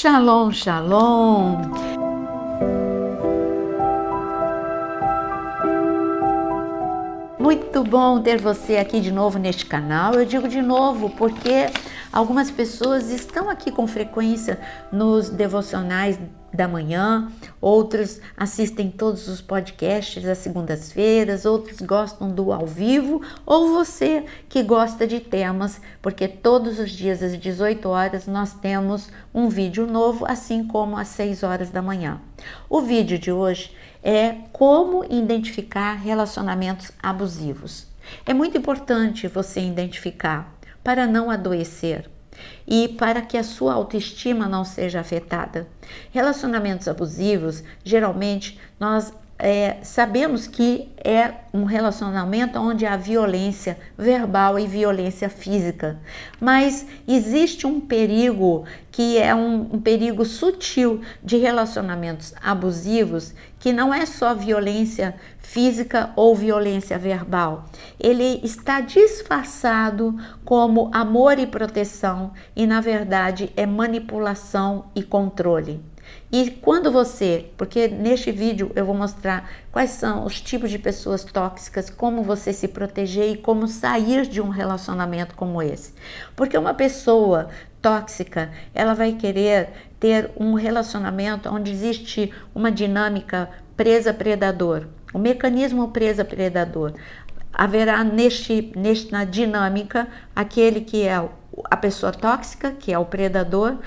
Shalom, shalom! Muito bom ter você aqui de novo neste canal. Eu digo de novo porque algumas pessoas estão aqui com frequência nos devocionais da manhã, outros assistem todos os podcasts às segundas-feiras, outros gostam do ao vivo, ou você que gosta de temas, porque todos os dias às 18 horas nós temos um vídeo novo, assim como às 6 horas da manhã. O vídeo de hoje é como identificar relacionamentos abusivos. É muito importante você identificar para não adoecer e para que a sua autoestima não seja afetada. Relacionamentos abusivos, geralmente nós sabemos que é um relacionamento onde há violência verbal e violência física, mas existe um perigo que é um perigo sutil de relacionamentos abusivos, que não é só violência física ou violência verbal. Ele está disfarçado como amor e proteção e na verdade é manipulação e controle. E quando porque neste vídeo eu vou mostrar quais são os tipos de pessoas tóxicas, como você se proteger e como sair de um relacionamento como esse. Porque uma pessoa tóxica, ela vai querer ter um relacionamento onde existe uma dinâmica presa-predador, o mecanismo presa-predador. Haverá nesta dinâmica aquele que é a pessoa tóxica, que é o predador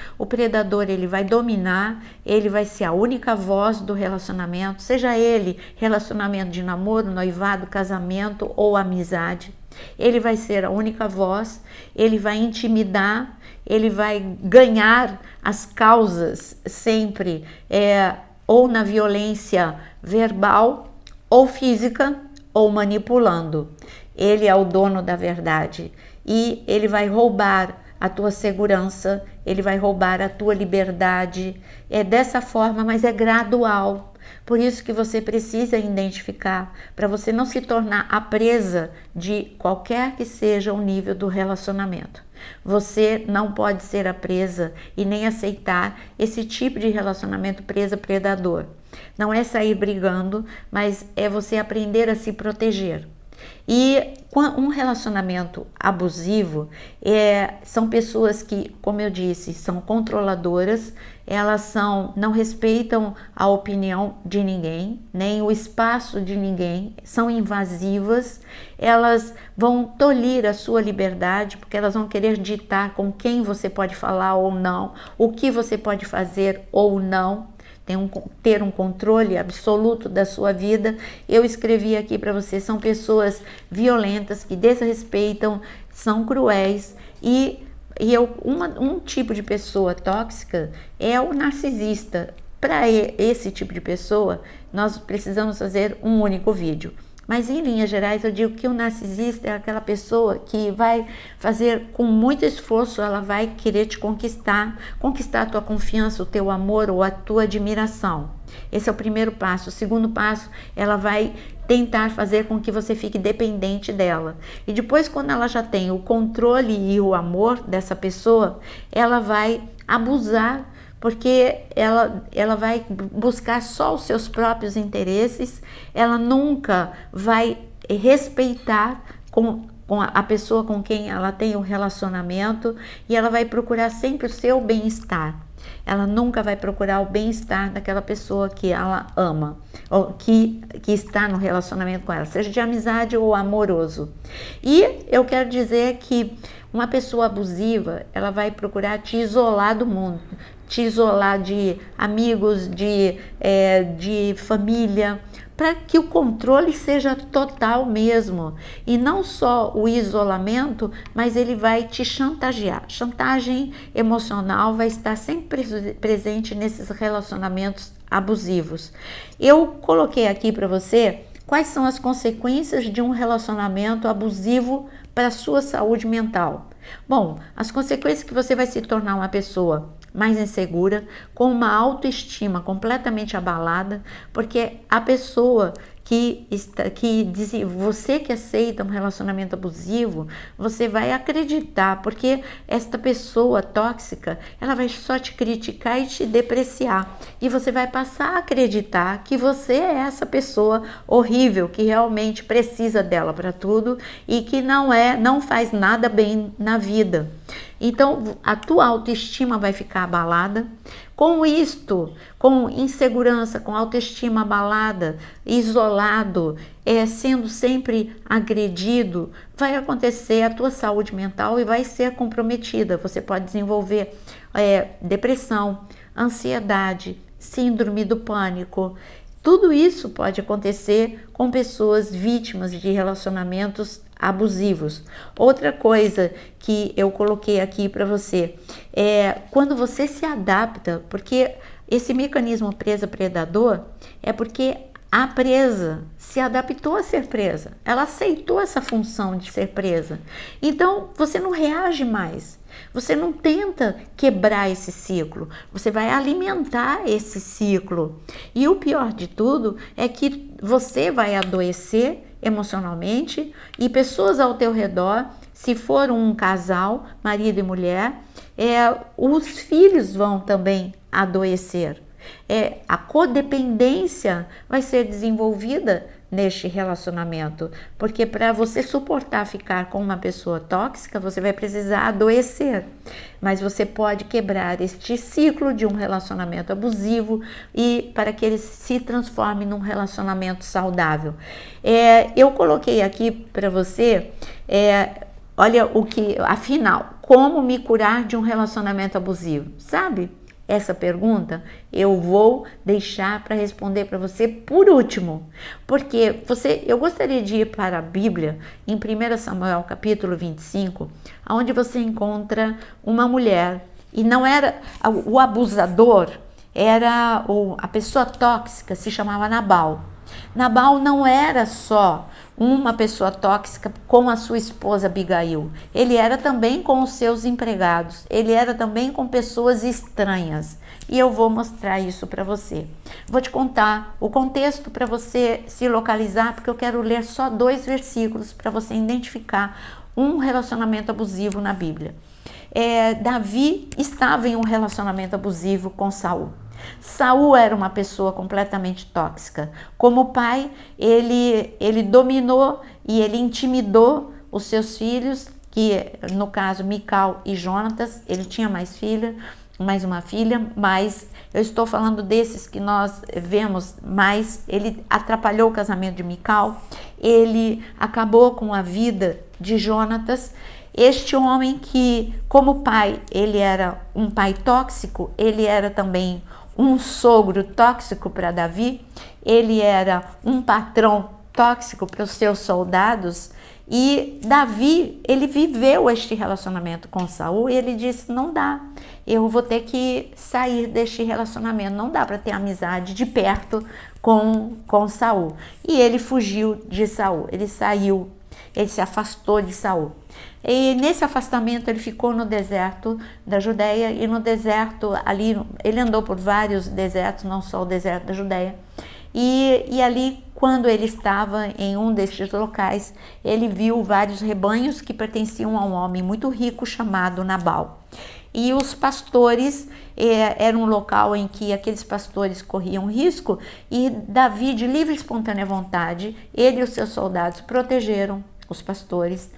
ele vai dominar, ele vai ser a única voz do relacionamento, seja ele relacionamento de namoro, noivado, casamento ou amizade. Ele vai ser a única voz, ele vai intimidar, ele vai ganhar as causas sempre, ou na violência verbal, ou física, ou manipulando. Ele é o dono da verdade e ele vai roubar a tua segurança, ele vai roubar a tua liberdade. É dessa forma, mas é gradual. Por isso que você precisa identificar, para você não se tornar a presa de qualquer que seja o nível do relacionamento. Você não pode ser a presa e nem aceitar esse tipo de relacionamento presa-predador. Não é sair brigando, mas é você aprender a se proteger. E um relacionamento abusivo são pessoas que, como eu disse, são controladoras, elas não respeitam a opinião de ninguém, nem o espaço de ninguém, são invasivas, elas vão tolir a sua liberdade, porque elas vão querer ditar com quem você pode falar ou não, o que você pode fazer ou não. Ter um controle absoluto da sua vida. Eu escrevi aqui para você, são pessoas violentas, que desrespeitam, são cruéis um tipo de pessoa tóxica é o narcisista. Para esse tipo de pessoa, nós precisamos fazer um único vídeo. Mas em linhas gerais eu digo que o narcisista é aquela pessoa que vai fazer com muito esforço, ela vai querer te conquistar a tua confiança, o teu amor ou a tua admiração. Esse é o primeiro passo. O segundo passo, ela vai tentar fazer com que você fique dependente dela. E depois, quando ela já tem o controle e o amor dessa pessoa, ela vai abusar, porque ela vai buscar só os seus próprios interesses, ela nunca vai respeitar com a pessoa com quem ela tem um relacionamento e ela vai procurar sempre o seu bem-estar. Ela nunca vai procurar o bem-estar daquela pessoa que ela ama, ou que está no relacionamento com ela, seja de amizade ou amoroso. E eu quero dizer que uma pessoa abusiva, ela vai procurar te isolar do mundo, te isolar de amigos, de família, para que o controle seja total mesmo. E não só o isolamento, mas ele vai te chantagear. Chantagem emocional vai estar sempre presente nesses relacionamentos abusivos. Eu coloquei aqui para você quais são as consequências de um relacionamento abusivo para a sua saúde mental. Bom, as consequências que você vai se tornar uma pessoa mais insegura, com uma autoestima completamente abalada, porque a pessoa você que aceita um relacionamento abusivo, você vai acreditar, porque esta pessoa tóxica, ela vai só te criticar e te depreciar, e você vai passar a acreditar que você é essa pessoa horrível, que realmente precisa dela para tudo e que não faz nada bem na vida. Então, a tua autoestima vai ficar abalada. Com isto, com insegurança, com autoestima abalada, isolado, sendo sempre agredido, vai acontecer a tua saúde mental e vai ser comprometida. Você pode desenvolver depressão, ansiedade, síndrome do pânico. Tudo isso pode acontecer com pessoas vítimas de relacionamentos abusivos. Outra coisa que eu coloquei aqui para você é quando você se adapta, porque esse mecanismo presa-predador é porque a presa se adaptou a ser presa, ela aceitou essa função de ser presa. Então você não reage mais, você não tenta quebrar esse ciclo, você vai alimentar esse ciclo. E o pior de tudo é que você vai adoecer emocionalmente e pessoas ao teu redor, se for um casal, marido e mulher, os filhos vão também adoecer. A codependência vai ser desenvolvida neste relacionamento, porque para você suportar ficar com uma pessoa tóxica, você vai precisar adoecer, mas você pode quebrar este ciclo de um relacionamento abusivo e para que ele se transforme num relacionamento saudável. Eu coloquei aqui para você, olha afinal, como me curar de um relacionamento abusivo, sabe? Essa pergunta eu vou deixar para responder para você por último, porque eu gostaria de ir para a Bíblia, em 1 Samuel capítulo 25, onde você encontra uma mulher, e não era o abusador, era a pessoa tóxica, se chamava Nabal. Nabal não era só uma pessoa tóxica com a sua esposa Abigail, ele era também com os seus empregados, ele era também com pessoas estranhas, e eu vou mostrar isso para você. Vou te contar o contexto para você se localizar, porque eu quero ler só 2 versículos para você identificar um relacionamento abusivo na Bíblia. Davi estava em um relacionamento abusivo com Saul. Saul era uma pessoa completamente tóxica. Como pai, ele dominou e ele intimidou os seus filhos, que no caso Mical e Jonatas. Ele tinha mais uma filha, mas eu estou falando desses que nós vemos mais. Ele atrapalhou o casamento de Mical, ele acabou com a vida de Jonatas. Este homem que, como pai, ele era um pai tóxico, ele era também um sogro tóxico para Davi, ele era um patrão tóxico para os seus soldados, e Davi, ele viveu este relacionamento com Saul e ele disse: não dá, eu vou ter que sair deste relacionamento, não dá para ter amizade de perto com Saul. E ele fugiu de Saul, ele saiu, ele se afastou de Saul. E nesse afastamento ele ficou no deserto da Judéia, e no deserto ali, ele andou por vários desertos, não só o deserto da Judéia, e ali, quando ele estava em um destes locais, ele viu vários rebanhos que pertenciam a um homem muito rico chamado Nabal. E os pastores, era um local em que aqueles pastores corriam risco, e Davi, de livre e espontânea vontade, ele e os seus soldados protegeram os pastores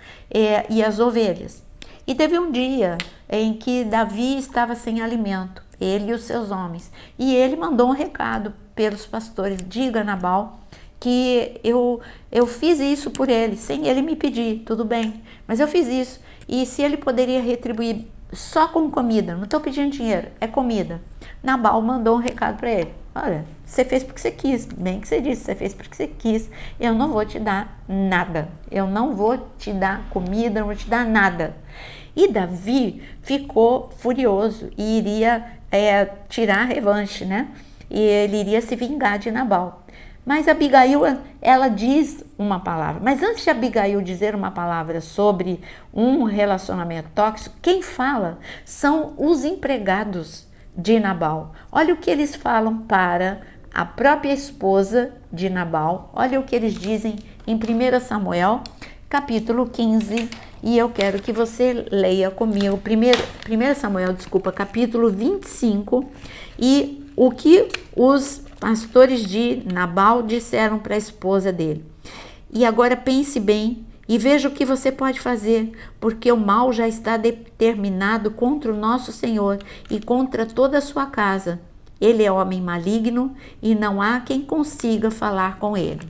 e as ovelhas. E teve um dia em que Davi estava sem alimento, ele e os seus homens, e ele mandou um recado pelos pastores: diga a Nabal que eu fiz isso por ele, sem ele me pedir, tudo bem, mas eu fiz isso, e se ele poderia retribuir só com comida, não estou pedindo dinheiro, é comida. Nabal mandou um recado para ele: olha, você fez porque você quis, bem que você disse, você fez porque você quis, eu não vou te dar nada, eu não vou te dar comida, não vou te dar nada. E Davi ficou furioso e iria tirar a revanche, né? E ele iria se vingar de Nabal. Mas Abigail, ela diz uma palavra. Mas antes de Abigail dizer uma palavra sobre um relacionamento tóxico, quem fala são os empregados de Nabal. Olha o que eles falam para a própria esposa de Nabal. Olha o que eles dizem em 1 Samuel, capítulo 15, e eu quero que você leia comigo, 1 Samuel, capítulo 25, e o que os pastores de Nabal disseram para a esposa dele. E agora pense bem e veja o que você pode fazer, porque o mal já está determinado contra o nosso Senhor e contra toda a sua casa. Ele é homem maligno e não há quem consiga falar com ele.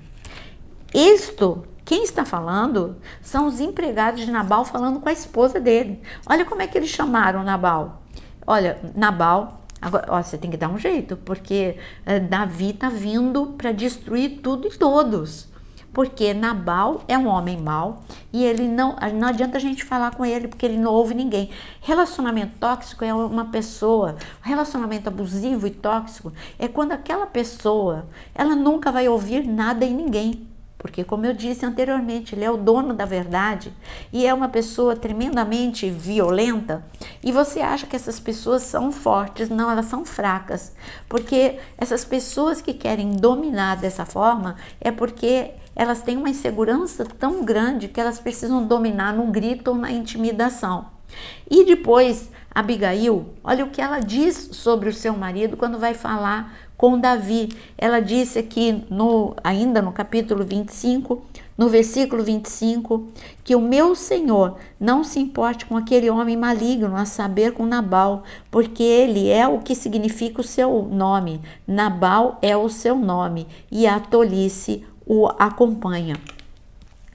Quem está falando são os empregados de Nabal falando com a esposa dele. Olha como é que eles chamaram Nabal. Olha, Nabal, agora, você tem que dar um jeito, porque Davi está vindo para destruir tudo e todos. Porque Nabal é um homem mau e ele não adianta a gente falar com ele porque ele não ouve ninguém. Relacionamento tóxico é uma pessoa, relacionamento abusivo e tóxico é quando aquela pessoa, ela nunca vai ouvir nada em ninguém. Porque, como eu disse anteriormente, ele é o dono da verdade e é uma pessoa tremendamente violenta. E você acha que essas pessoas são fortes? Não, elas são fracas. Porque essas pessoas que querem dominar dessa forma é porque elas têm uma insegurança tão grande que elas precisam dominar no grito ou na intimidação. E depois, Abigail, olha o que ela diz sobre o seu marido quando vai falar com Davi. Ela disse aqui, ainda no capítulo 25, no versículo 25, que o meu Senhor não se importe com aquele homem maligno, a saber, com Nabal, porque ele é o que significa o seu nome. Nabal é o seu nome e a tolice o acompanha.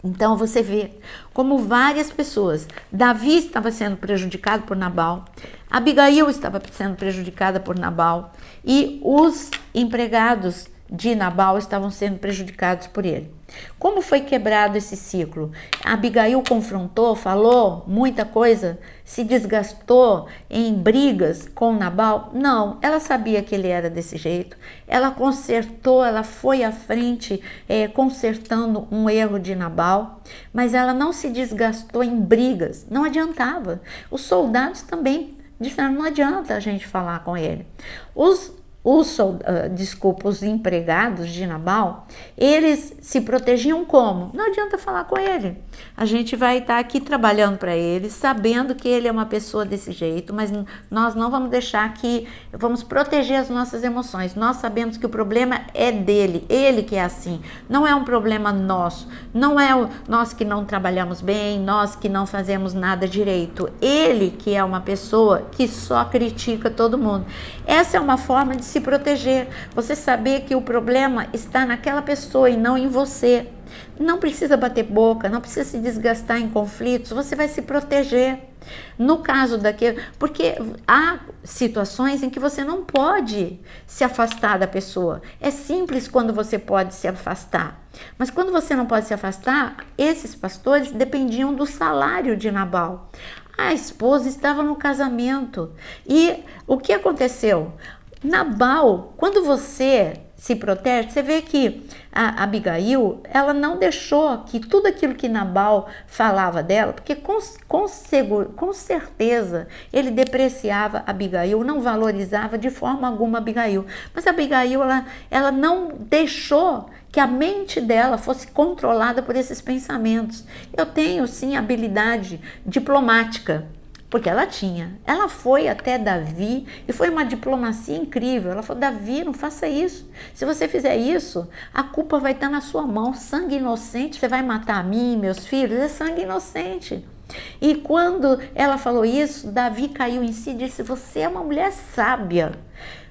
Então você vê como várias pessoas, Davi estava sendo prejudicado por Nabal, Abigail estava sendo prejudicada por Nabal e os empregados de Nabal estavam sendo prejudicados por ele. Como foi quebrado esse ciclo? Abigail confrontou, falou muita coisa, se desgastou em brigas com Nabal? Não, ela sabia que ele era desse jeito, ela consertou, ela foi à frente consertando um erro de Nabal, mas ela não se desgastou em brigas, não adiantava. Os soldados também disseram, não adianta a gente falar com ele. Os empregados de Nabal, eles se protegiam como? Não adianta falar com ele. A gente vai estar aqui trabalhando para ele, sabendo que ele é uma pessoa desse jeito, mas nós não vamos deixar vamos proteger as nossas emoções. Nós sabemos que o problema é dele, ele que é assim. Não é um problema nosso, não é nós que não trabalhamos bem, nós que não fazemos nada direito. Ele que é uma pessoa que só critica todo mundo. Essa é uma forma de se proteger, você saber que o problema está naquela pessoa e não em você. Não precisa bater boca, não precisa se desgastar em conflitos, você vai se proteger. No caso daquele, porque há situações em que você não pode se afastar da pessoa. É simples quando você pode se afastar, mas quando você não pode se afastar, esses pastores dependiam do salário de Nabal. A esposa estava no casamento e o que aconteceu? Nabal, quando você se protege, você vê que a Abigail, ela não deixou que tudo aquilo que Nabal falava dela, porque com certeza ele depreciava Abigail, não valorizava de forma alguma Abigail, mas a Abigail, ela não deixou que a mente dela fosse controlada por esses pensamentos. Eu tenho sim habilidade diplomática, porque ela tinha. Ela foi até Davi e foi uma diplomacia incrível. Ela falou, Davi, não faça isso. Se você fizer isso, a culpa vai estar na sua mão. Sangue inocente, você vai matar a mim, meus filhos, é sangue inocente. E quando ela falou isso, Davi caiu em si e disse, você é uma mulher sábia.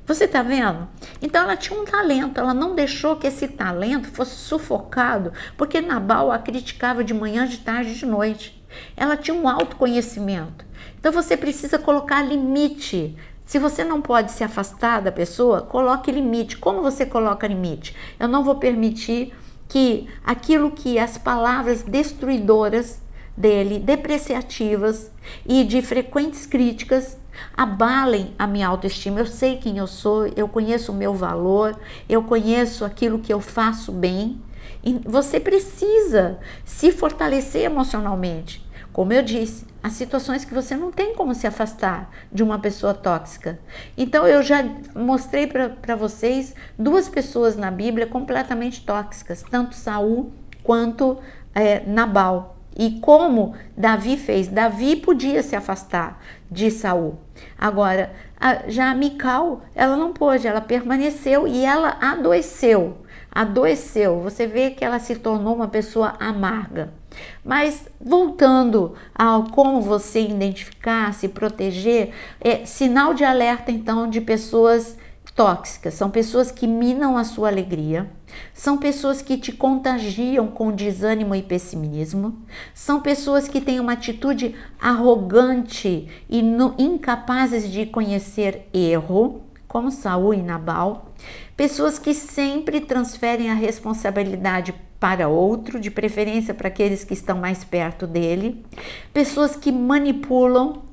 Você tá vendo? Então ela tinha um talento, ela não deixou que esse talento fosse sufocado, porque Nabal a criticava de manhã, de tarde, de noite. Ela tinha um autoconhecimento. Então você precisa colocar limite. Se você não pode se afastar da pessoa, coloque limite. Como você coloca limite? Eu não vou permitir que aquilo que as palavras destruidoras dele, depreciativas e de frequentes críticas, abalem a minha autoestima. Eu sei quem eu sou, eu conheço o meu valor, eu conheço aquilo que eu faço bem. E você precisa se fortalecer emocionalmente. Como eu disse, há situações que você não tem como se afastar de uma pessoa tóxica. Então eu já mostrei para vocês duas pessoas na Bíblia completamente tóxicas, tanto Saul quanto Nabal. E como Davi fez, Davi podia se afastar de Saul. Agora, já a Mical, ela não pôde, ela permaneceu e ela adoeceu. Você vê que ela se tornou uma pessoa amarga. Mas voltando ao como você identificar, se proteger, sinal de alerta então de pessoas tóxicas. São pessoas que minam a sua alegria, são pessoas que te contagiam com desânimo e pessimismo, são pessoas que têm uma atitude arrogante e incapazes de conhecer erro, como Saul e Nabal, pessoas que sempre transferem a responsabilidade para outro, de preferência para aqueles que estão mais perto dele, pessoas que manipulam,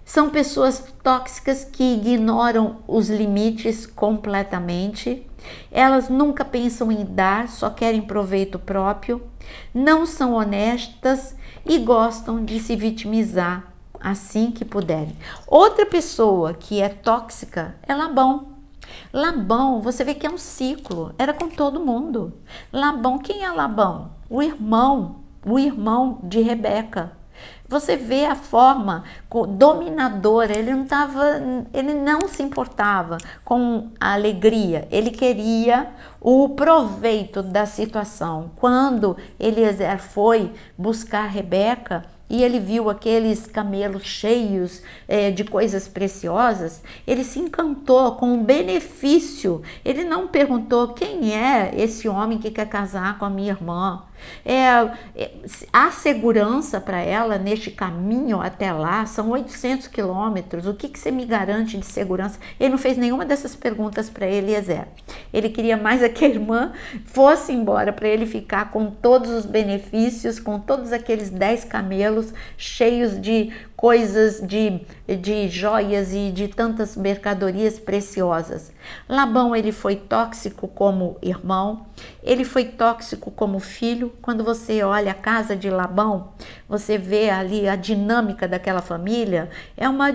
são pessoas tóxicas que ignoram os limites completamente, elas nunca pensam em dar, só querem proveito próprio, não são honestas e gostam de se vitimizar assim que puderem. Outra pessoa que é tóxica é Labão. Labão, você vê que é um ciclo, era com todo mundo. Labão, quem é Labão? O irmão de Rebeca. Você vê a forma dominadora, ele não se importava com a alegria, ele queria o proveito da situação. Quando Eliezer foi buscar Rebeca, e ele viu aqueles camelos cheios de coisas preciosas, ele se encantou com o benefício. Ele não perguntou quem é esse homem que quer casar com a minha irmã. Há segurança para ela neste caminho até lá, são 800 quilômetros, o que você me garante de segurança? Ele não fez nenhuma dessas perguntas para Eliezer. Ele queria mais que a irmã fosse embora, para ele ficar com todos os benefícios, com todos aqueles 10 camelos cheios de coisas, de joias e de tantas mercadorias preciosas. Labão, ele foi tóxico como irmão, ele foi tóxico como filho. Quando você olha a casa de Labão, você vê ali a dinâmica daquela família, é uma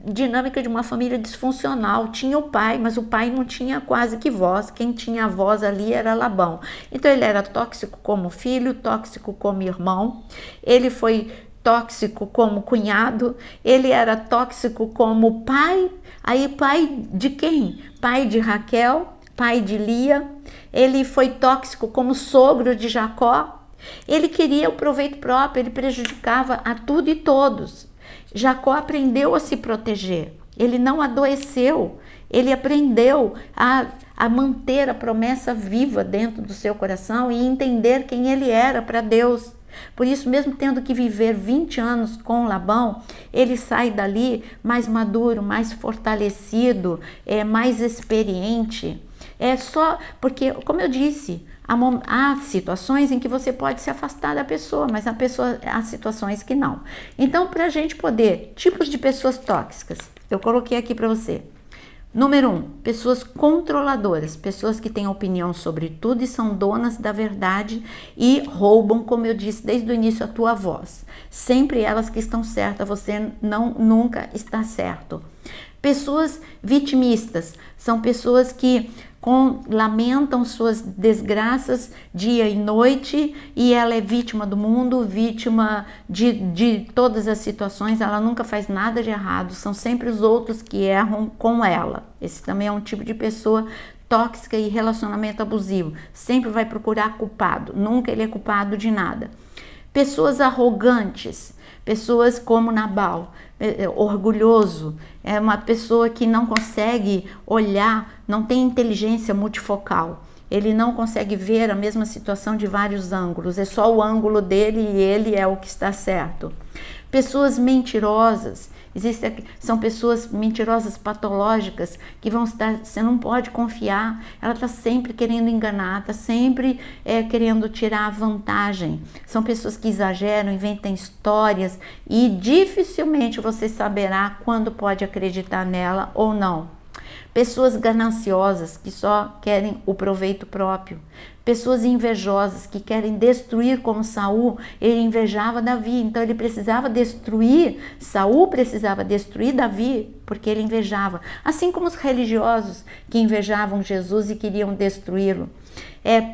dinâmica de uma família disfuncional. Tinha o pai, mas o pai não tinha quase que voz, quem tinha a voz ali era Labão. Então ele era tóxico como filho, tóxico como irmão, ele foi tóxico como cunhado, ele era tóxico como pai. Aí pai de quem? Pai de Raquel, pai de Lia. Ele foi tóxico como sogro de Jacó. Ele queria o proveito próprio, ele prejudicava a tudo e todos. Jacó aprendeu a se proteger, ele não adoeceu, ele aprendeu a manter a promessa viva dentro do seu coração e entender quem ele era para Deus. Por isso, mesmo tendo que viver 20 anos com Labão, ele sai dali mais maduro, mais fortalecido, mais experiente. É só porque, como eu disse, há situações em que você pode se afastar da pessoa, mas há situações que não. Então, para a gente poder, tipos de pessoas tóxicas, eu coloquei aqui para você. Número 1, pessoas controladoras, pessoas que têm opinião sobre tudo e são donas da verdade e roubam, como eu disse desde o início, a tua voz. Sempre elas que estão certas, você nunca está certo. Pessoas vitimistas, são pessoas que lamentam suas desgraças dia e noite e ela é vítima do mundo, vítima de todas as situações, ela nunca faz nada de errado, são sempre os outros que erram com ela. Esse também é um tipo de pessoa tóxica e relacionamento abusivo, sempre vai procurar culpado, nunca ele é culpado de nada. Pessoas arrogantes, pessoas como Nabal, orgulhoso, é uma pessoa que não consegue olhar, não tem inteligência multifocal, ele não consegue ver a mesma situação de vários ângulos, é só o ângulo dele e ele é o que está certo. Pessoas mentirosas, são pessoas mentirosas patológicas que você não pode confiar, ela está sempre querendo enganar, está sempre querendo tirar vantagem. São pessoas que exageram, inventam histórias e dificilmente você saberá quando pode acreditar nela ou não. pessoas gananciosas que só querem o proveito próprio, pessoas invejosas que querem destruir, como Saul. Ele invejava Davi, então ele precisava destruir, Saul precisava destruir Davi, porque ele invejava, assim como os religiosos que invejavam Jesus e queriam destruí-lo.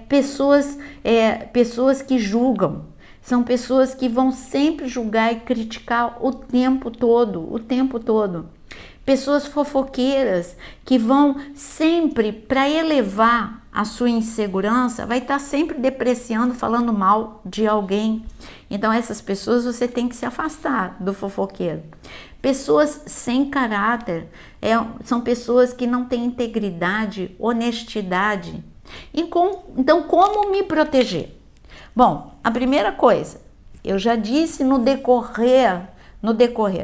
Pessoas que julgam, são pessoas que vão sempre julgar e criticar o tempo todo. Pessoas fofoqueiras que vão sempre, para elevar a sua insegurança, vai estar sempre depreciando, falando mal de alguém. Então essas pessoas você tem que se afastar do fofoqueiro. Pessoas sem caráter, são pessoas que não têm integridade, honestidade. Então como me proteger? Bom, a primeira coisa, eu já disse no decorrer,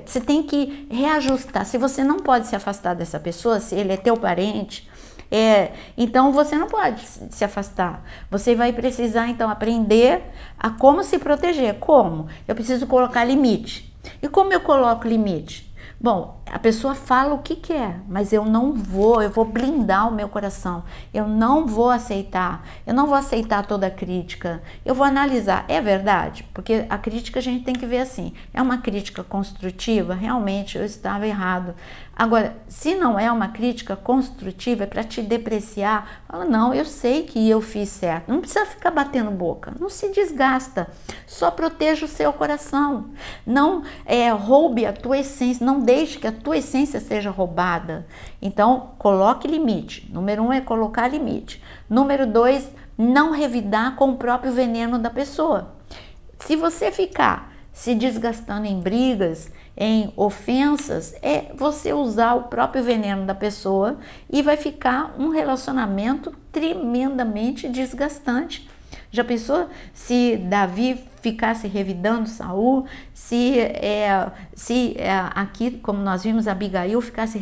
você tem que reajustar. Se você não pode se afastar dessa pessoa, se ele é teu parente, então você não pode se afastar. Você vai precisar então aprender a como se proteger. Como? Eu preciso colocar limite. E como eu coloco limite? Bom, a pessoa fala o que quer, mas eu vou blindar o meu coração, eu não vou aceitar toda a crítica, eu vou analisar, é verdade? Porque a crítica a gente tem que ver assim, é uma crítica construtiva? Realmente eu estava errado. Agora, se não é uma crítica construtiva, é para te depreciar, fala, não, eu sei que eu fiz certo, não precisa ficar batendo boca, não se desgasta, só proteja o seu coração, não roube a tua essência, não deixe que a tua essência seja roubada. Então, coloque limite. Número 1 é colocar limite. Número 2, não revidar com o próprio veneno da pessoa. Se você ficar se desgastando em brigas, em ofensas, é você usar o próprio veneno da pessoa e vai ficar um relacionamento tremendamente desgastante. Já pensou se Davi ficasse revidando Saul, se aqui, como nós vimos, Abigail ficasse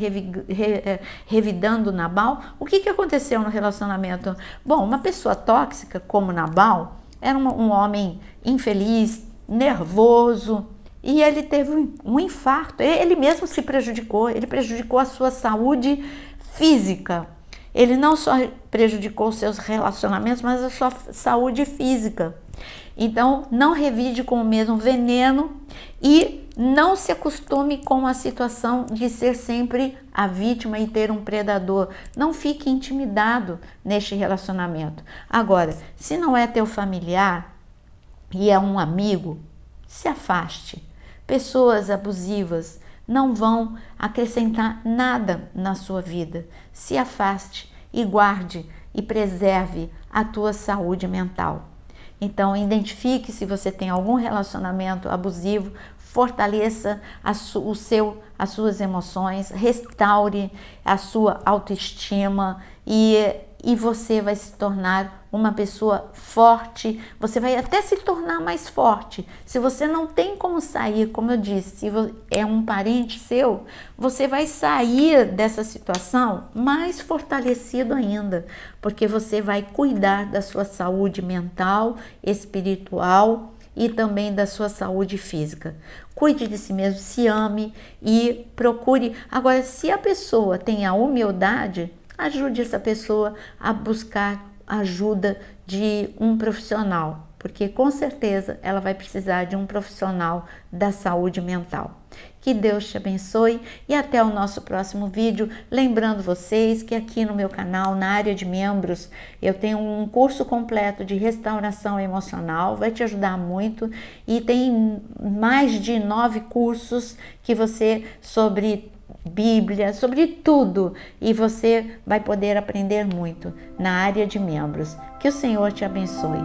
revidando Nabal? O que aconteceu no relacionamento? Bom, uma pessoa tóxica como Nabal era um homem infeliz, nervoso, e ele teve um infarto. Ele mesmo se prejudicou, ele prejudicou a sua saúde física. Ele não só prejudicou os seus relacionamentos, mas a sua saúde física. Então, não revide com o mesmo veneno e não se acostume com a situação de ser sempre a vítima e ter um predador. Não fique intimidado neste relacionamento. Agora, se não é teu familiar e é um amigo, se afaste. Pessoas abusivas não vão acrescentar nada na sua vida. Se afaste e guarde e preserve a tua saúde mental. Então, identifique se você tem algum relacionamento abusivo, fortaleça as suas emoções, restaure a sua autoestima e você vai se tornar uma pessoa forte, você vai até se tornar mais forte. Se você não tem como sair, como eu disse, se é um parente seu, você vai sair dessa situação mais fortalecido ainda, porque você vai cuidar da sua saúde mental, espiritual e também da sua saúde física. Cuide de si mesmo, se ame e procure. Agora, se a pessoa tem a humildade, ajude essa pessoa a buscar ajuda de um profissional, porque com certeza ela vai precisar de um profissional da saúde mental. Que Deus te abençoe e até o nosso próximo vídeo. Lembrando vocês que aqui no meu canal, na área de membros, eu tenho um curso completo de restauração emocional, vai te ajudar muito, e tem mais de 9 cursos que você sobre Bíblia, sobre tudo, e você vai poder aprender muito na área de membros. Que o Senhor te abençoe.